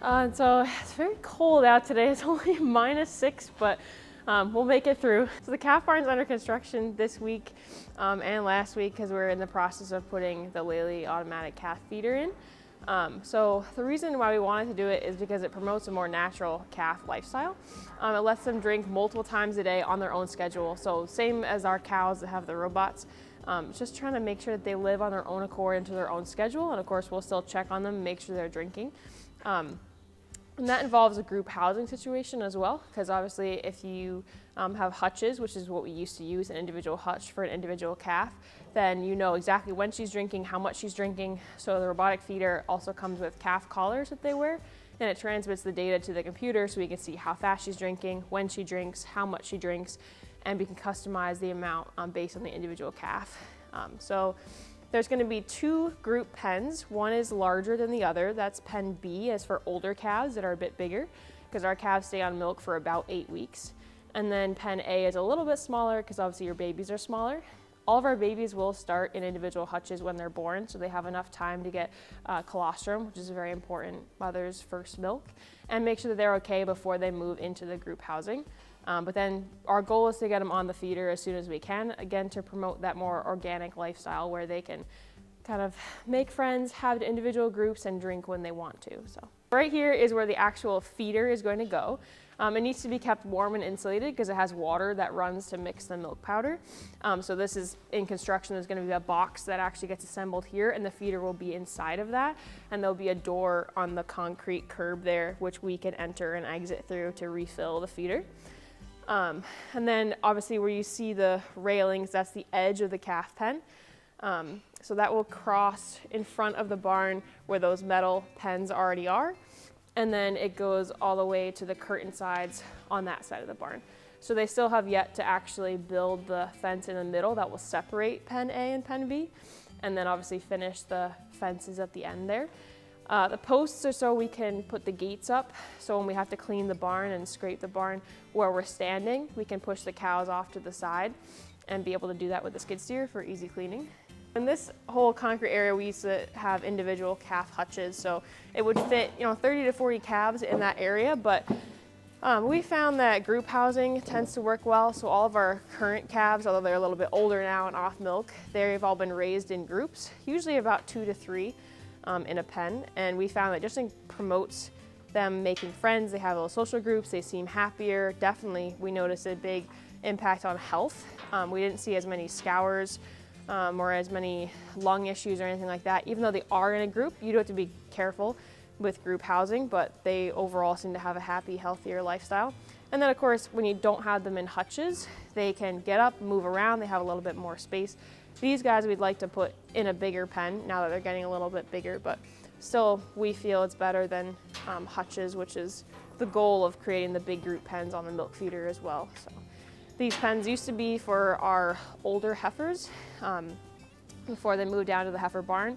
So it's very cold out today. It's only -6, but we'll make it through. So the calf barn's under construction this week and last week because we're in the process of putting the Lely Automatic Calf Feeder in. So the reason why we wanted to do it is because it promotes a more natural calf lifestyle. It lets them drink multiple times a day on their own schedule. So same as our cows that have the robots. Just trying to make sure that they live on their own accord into their own schedule. And of course, we'll still check on them, make sure they're drinking. And that involves a group housing situation as well, because obviously if you have hutches, which is what we used to use, an individual hutch for an individual calf, then you know exactly when she's drinking, how much she's drinking. So the robotic feeder also comes with calf collars that they wear, and it transmits the data to the computer so we can see how fast she's drinking, when she drinks, how much she drinks, and we can customize the amount based on the individual calf. So there's going to be 2 group pens. One is larger than the other. That's pen B, as for older calves that are a bit bigger, because our calves stay on milk for about 8 weeks. And then pen A is a little bit smaller because obviously your babies are smaller. All of our babies will start in individual hutches when they're born, so they have enough time to get colostrum, which is a very important mother's first milk, and make sure that they're okay before they move into the group housing. But then our goal is to get them on the feeder as soon as we can, again, to promote that more organic lifestyle where they can kind of make friends, have individual groups, and drink when they want to. So right here is where the actual feeder is going to go. It needs to be kept warm and insulated because it has water that runs to mix the milk powder. So this is in construction. There's going to be a box that actually gets assembled here, and the feeder will be inside of that. And there'll be a door on the concrete curb there, which we can enter and exit through to refill the feeder. And then obviously where you see the railings, that's the edge of the calf pen. So that will cross in front of the barn where those metal pens already are. And then it goes all the way to the curtain sides on that side of the barn. So they still have yet to actually build the fence in the middle that will separate pen A and pen B. And then obviously finish the fences at the end there. The posts are so we can put the gates up, so when we have to clean the barn and scrape the barn where we're standing, we can push the cows off to the side and be able to do that with the skid steer for easy cleaning. In this whole concrete area, we used to have individual calf hutches, so it would fit 30 to 40 calves in that area, but we found that group housing tends to work well. So all of our current calves, although they're a little bit older now and off milk, they've all been raised in groups, usually about 2 to 3. In a pen, and we found that just promotes them making friends. They have little social groups, they seem happier. Definitely we noticed a big impact on health. We didn't see as many scours or as many lung issues or anything like that. Even though they are in a group, you do have to be careful with group housing, but they overall seem to have a happy, healthier lifestyle. And then of course, when you don't have them in hutches, they can get up, move around, they have a little bit more space. These guys we'd like to put in a bigger pen now that they're getting a little bit bigger, but still we feel it's better than hutches, which is the goal of creating the big group pens on the milk feeder as well. So these pens used to be for our older heifers before they moved down to the heifer barn,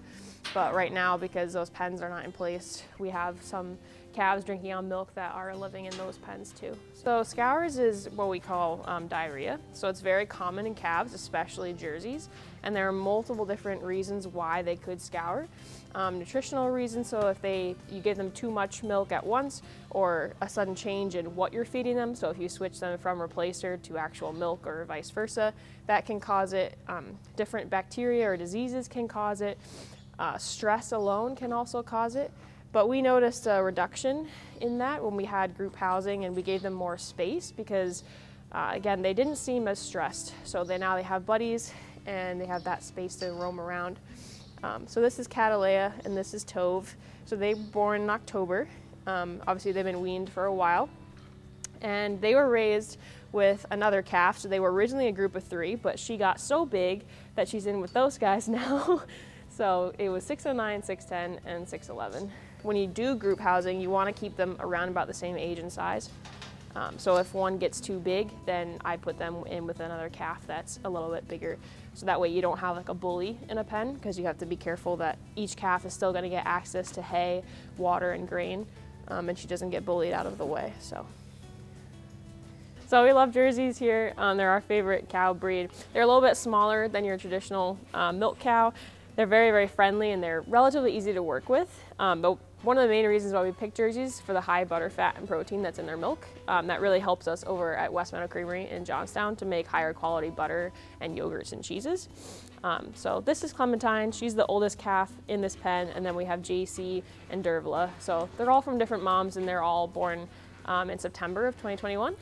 but right now, because those pens are not in place, we have some calves drinking on milk that are living in those pens too. So scours is what we call diarrhea. So it's very common in calves, especially Jerseys, and there are multiple different reasons why they could scour. Nutritional reasons, so if you give them too much milk at once, or a sudden change in what you're feeding them, so if you switch them from replacer to actual milk or vice versa, that can cause it. Different bacteria or diseases can cause it. Stress alone can also cause it. But we noticed a reduction in that when we had group housing and we gave them more space because, again, they didn't seem as stressed. So now they have buddies and they have that space to roam around. So this is Catalea and this is Tove. So they were born in October. Obviously, they've been weaned for a while. And they were raised with another calf. So they were originally a group of 3, but she got so big that she's in with those guys now. So it was 609, 610, and 611. When you do group housing, you want to keep them around about the same age and size. So if one gets too big, then I put them in with another calf that's a little bit bigger. So that way you don't have like a bully in a pen, because you have to be careful that each calf is still going to get access to hay, water, and grain, and she doesn't get bullied out of the way. So we love Jerseys here. They're our favorite cow breed. They're a little bit smaller than your traditional milk cow. They're very, very friendly and they're relatively easy to work with. But one of the main reasons why we pick jerseys for the high butter, fat, and protein that's in their milk. That really helps us over at Westmeadow Creamery in Johnstown to make higher quality butter and yogurts and cheeses. So this is Clementine. She's the oldest calf in this pen, and then we have JC and Dervla. So they're all from different moms, and they're all born in September of 2021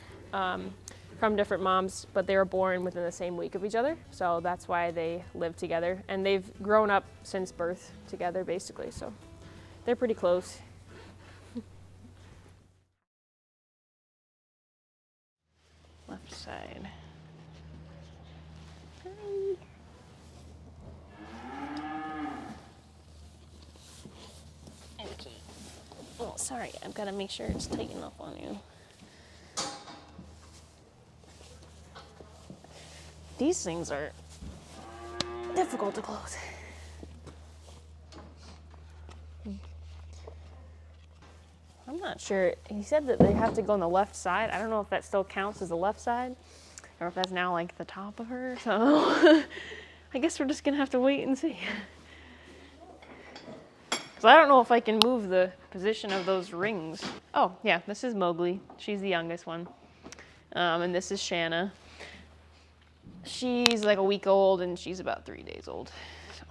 from different moms, but they were born within the same week of each other. So that's why they live together, and they've grown up since birth together, basically. So they're pretty close. Left side. Hi. Okay. Oh, sorry. I've got to make sure it's tight enough on you. These things are difficult to close. I'm not sure. He said that they have to go on the left side. I don't know if that still counts as the left side or if that's now like the top of her. So I guess we're just gonna have to wait and see. So I don't know if I can move the position of those rings. Oh yeah, this is Mowgli. She's the youngest one. And this is Shanna. She's like a week old and she's about 3 days old. So.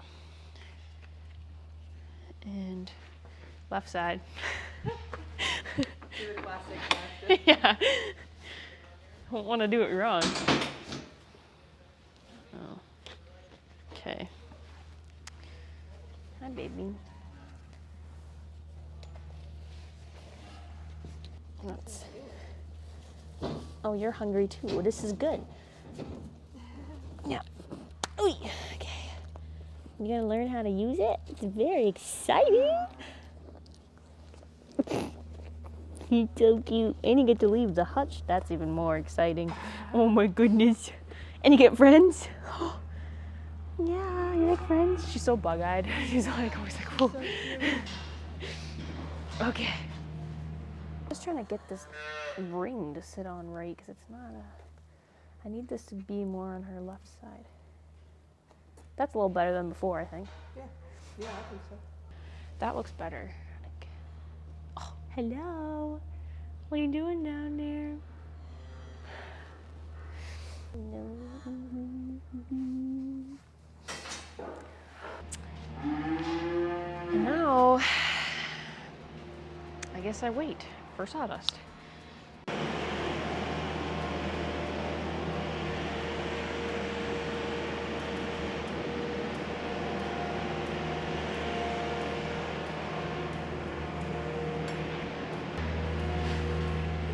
And left side. Do the classic fashion. Yeah. Don't want to do it wrong. Oh. Okay. Hi, baby. Let's. Oh, you're hungry too. This is good. Yeah. Ooh. Okay. You gonna learn how to use it? It's very exciting. He's so cute. And you get to leave the hutch. That's even more exciting. Oh my goodness. And you get friends. Yeah, you like friends? She's so bug-eyed. She's like always like, whoa. So okay. Just trying to get this ring to sit on right because it's not a... I need this to be more on her left side. That's a little better than before, I think. Yeah, I think so. That looks better. Oh, hello. What are you doing down there? And now, I guess I wait for sawdust.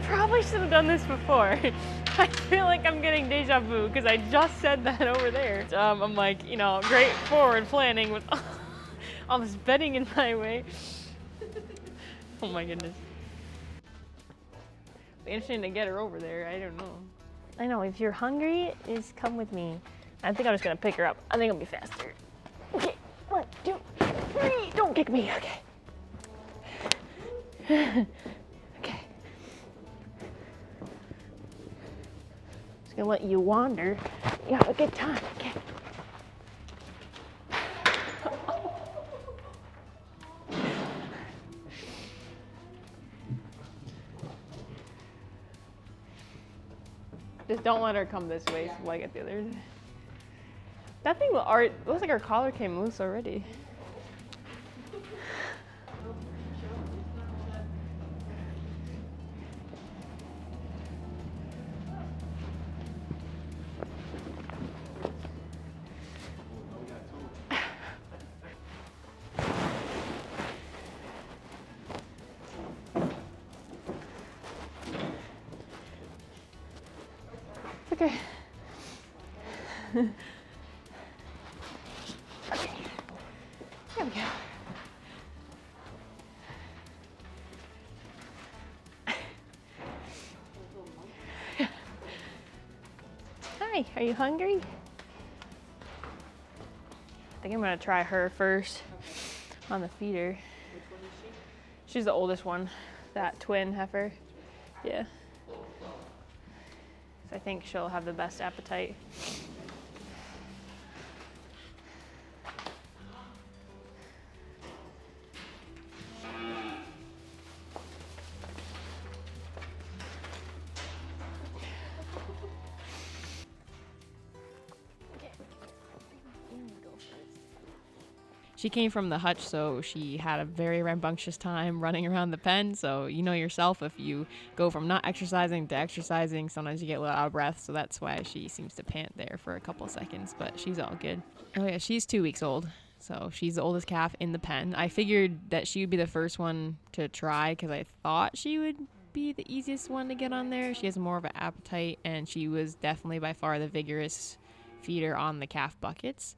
Probably should have done this before. I feel like I'm getting deja vu because I just said that over there. I'm like, you know, great forward planning with all this bedding in my way. Oh my goodness. Be interesting to get her over there. I don't know. I know, if you're hungry, just come with me. I think I'm just gonna pick her up. I think it'll be faster. Okay, 1, 2, 3. Don't kick me, okay. Okay. Just gonna let you wander. You have a good time, okay? Just don't let her come this way like at the other. That thing looks like her collar came loose already. Okay. Okay. There we go. Hi, are you hungry? I think I'm gonna try her first on the feeder. Which one is she? She's the oldest one, that twin heifer. Yeah. So I think she'll have the best appetite. She came from the hutch, so she had a very rambunctious time running around the pen. So you know yourself, if you go from not exercising to exercising, sometimes you get a little out of breath. So that's why she seems to pant there for a couple seconds, but she's all good. Oh yeah, she's 2 weeks old. So she's the oldest calf in the pen. I figured that she would be the first one to try because I thought she would be the easiest one to get on there. She has more of an appetite, and she was definitely by far the vigorous feeder on the calf buckets.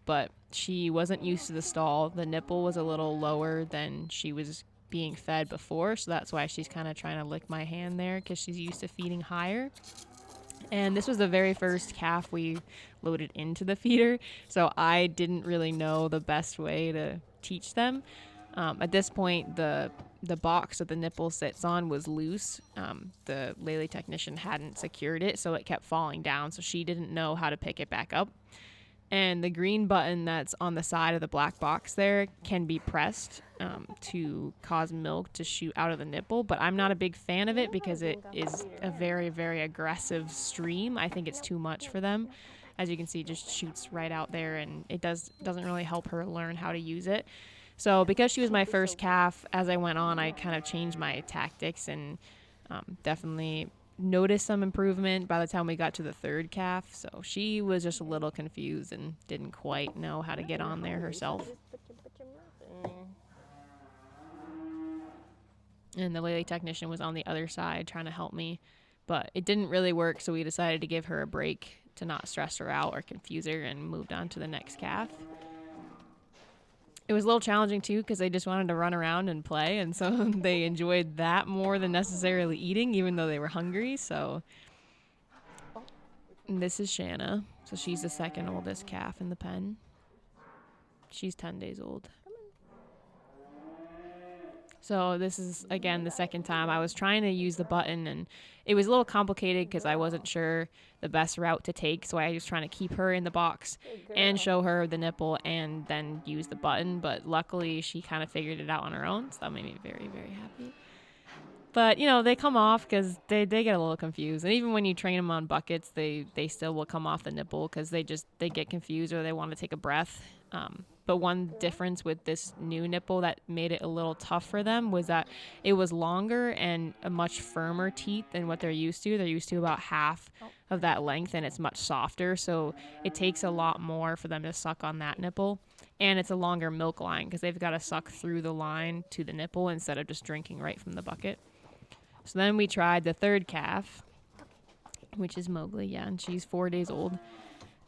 But she wasn't used to the stall. The nipple was a little lower than she was being fed before, so that's why she's kind of trying to lick my hand there because she's used to feeding higher. And this was the very first calf we loaded into the feeder, so I didn't really know the best way to teach them. At this point, the box that the nipple sits on was loose. The Lely technician hadn't secured it, so it kept falling down, so she didn't know how to pick it back up. And the green button that's on the side of the black box there can be pressed to cause milk to shoot out of the nipple, but I'm not a big fan of it because it is a very, very aggressive stream. I think it's too much for them. As you can see, it just shoots right out there, and it doesn't really help her learn how to use it. So because she was my first calf, as I went on, I kind of changed my tactics and definitely noticed some improvement by the time we got to the third calf. So she was just a little confused and didn't quite know how to get on there herself. And the Lely technician was on the other side trying to help me, but it didn't really work, so we decided to give her a break to not stress her out or confuse her, and moved on to the next calf. It was a little challenging too because they just wanted to run around and play, and so they enjoyed that more than necessarily eating, even though they were hungry. So and this is Shanna. So she's the second oldest calf in the pen. She's 10 days old. So this is, again, the second time I was trying to use the button, and it was a little complicated because I wasn't sure the best route to take. So I was trying to keep her in the box and show her the nipple and then use the button. But luckily, she kind of figured it out on her own. So that made me very, very happy. But, you know, they come off because they get a little confused. And even when you train them on buckets, they still will come off the nipple because they get confused or they want to take a breath. But one difference with this new nipple that made it a little tough for them was that it was longer and a much firmer teat than what they're used to. They're used to about half of that length, and it's much softer. So it takes a lot more for them to suck on that nipple. And it's a longer milk line because they've got to suck through the line to the nipple instead of just drinking right from the bucket. So then we tried the third calf, which is Mowgli, and she's 4 days old.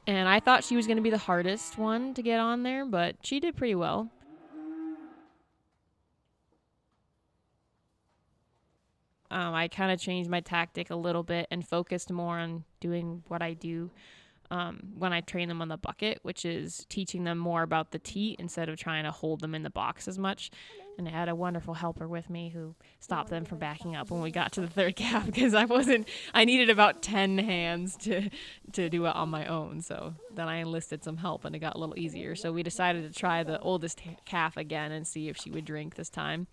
And I thought she was going to be the hardest one to get on there, but she did pretty well. I kind of changed my tactic a little bit and focused more on doing what I do when I train them on the bucket, which is teaching them more about the teat instead of trying to hold them in the box as much. And I had a wonderful helper with me who stopped them from backing up when we got to the third calf because I needed about 10 hands to do it on my own. So then I enlisted some help and it got a little easier. So we decided to try the oldest calf again and see if she would drink this time.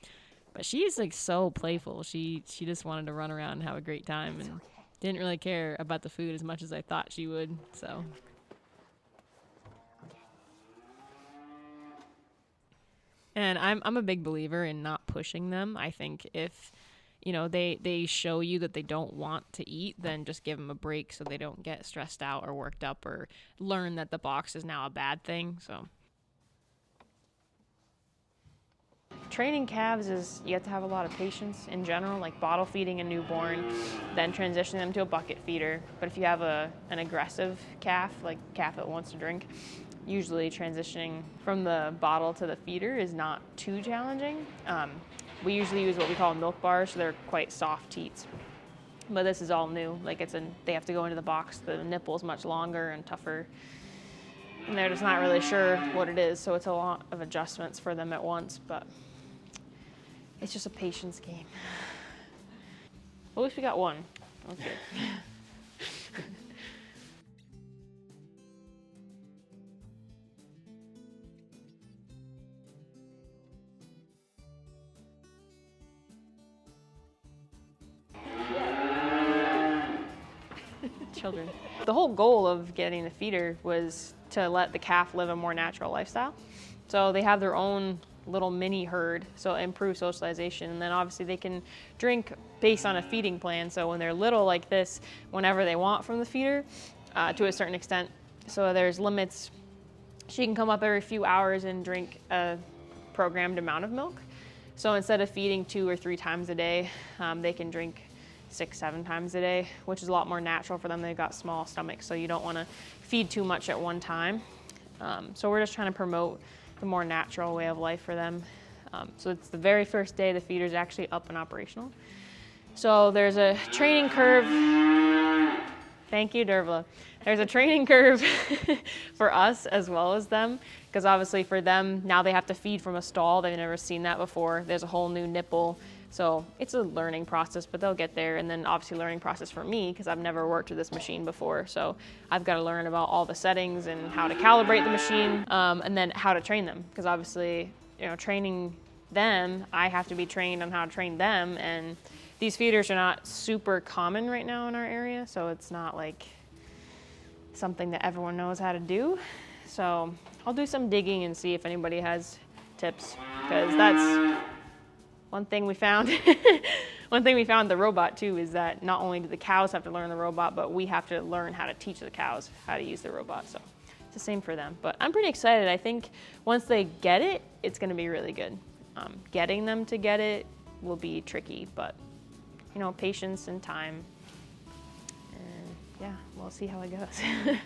But she's like so playful. She just wanted to run around and have a great time and didn't really care about the food as much as I thought she would. So. And I'm a big believer in not pushing them. I think if, you know, they show you that they don't want to eat, then just give them a break so they don't get stressed out or worked up or learn that the box is now a bad thing. So training calves is you have to have a lot of patience in general, like bottle feeding a newborn, then transitioning them to a bucket feeder. But if you have an aggressive calf, like calf that wants to drink, usually transitioning from the bottle to the feeder is not too challenging. We usually use what we call milk bars, so they're quite soft teats. But this is all new. Like they have to go into the box. The nipple is much longer and tougher, and they're just not really sure what it is. So it's a lot of adjustments for them at once. But it's just a patience game. At least we got one. Okay. Children. The whole goal of getting the feeder was to let the calf live a more natural lifestyle. So they have their own little mini herd, so improve socialization. And then obviously they can drink based on a feeding plan. So when they're little like this, whenever they want from the feeder, to a certain extent. So there's limits. She can come up every few hours and drink a programmed amount of milk. So instead of feeding 2 or 3 times a day, they can drink 6, 7 times a day, which is a lot more natural for them. They've got small stomachs, so you don't want to feed too much at one time. So we're just trying to promote the more natural way of life for them. So it's the very first day the feeder's actually up and operational. So there's a training curve. Thank you, Dervla. There's a training curve for us as well as them, because obviously for them, now they have to feed from a stall. They've never seen that before. There's a whole new nipple. So it's a learning process, but they'll get there. And then obviously learning process for me, because I've never worked with this machine before. So I've got to learn about all the settings and how to calibrate the machine, and then how to train them. Because obviously, training them, I have to be trained on how to train them. And these feeders are not super common right now in our area, so it's not like something that everyone knows how to do. So I'll do some digging and see if anybody has tips, because that's one thing we found. One thing we found with the robot too is that not only do the cows have to learn the robot, but we have to learn how to teach the cows how to use the robot. So it's the same for them. But I'm pretty excited. I think once they get it, it's going to be really good. Getting them to get it will be tricky, but patience and time. And yeah, we'll see how it goes.